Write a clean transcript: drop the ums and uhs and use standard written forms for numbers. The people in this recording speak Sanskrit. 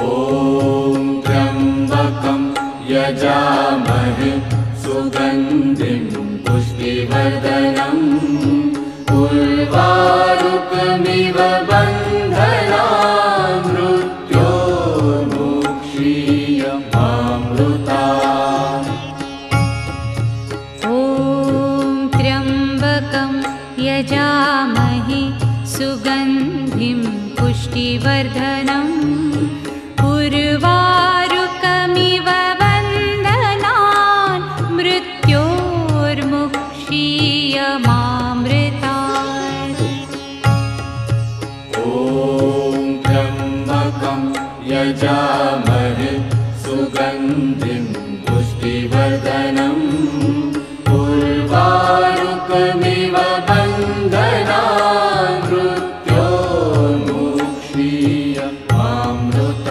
ॐ त्र्यम्बकं यजामहे सुगन्धिं पुष्टिवर्धनम् उर्वारुकमिव बन्धनान् मृत्योर्मुक्षीयमामृतात्। ॐ त्र्यम्बकं यजामहे सुगन्धिं पुष्टिवर्धनम् उर्वारुकमिव बन्धनान् मृत्योर्मुक्षीयमामृतात्। ॐ त्र्यम्बकं यजामहे सुगन्धिं पुष्टिवर्धनम् उर्वारुकमिव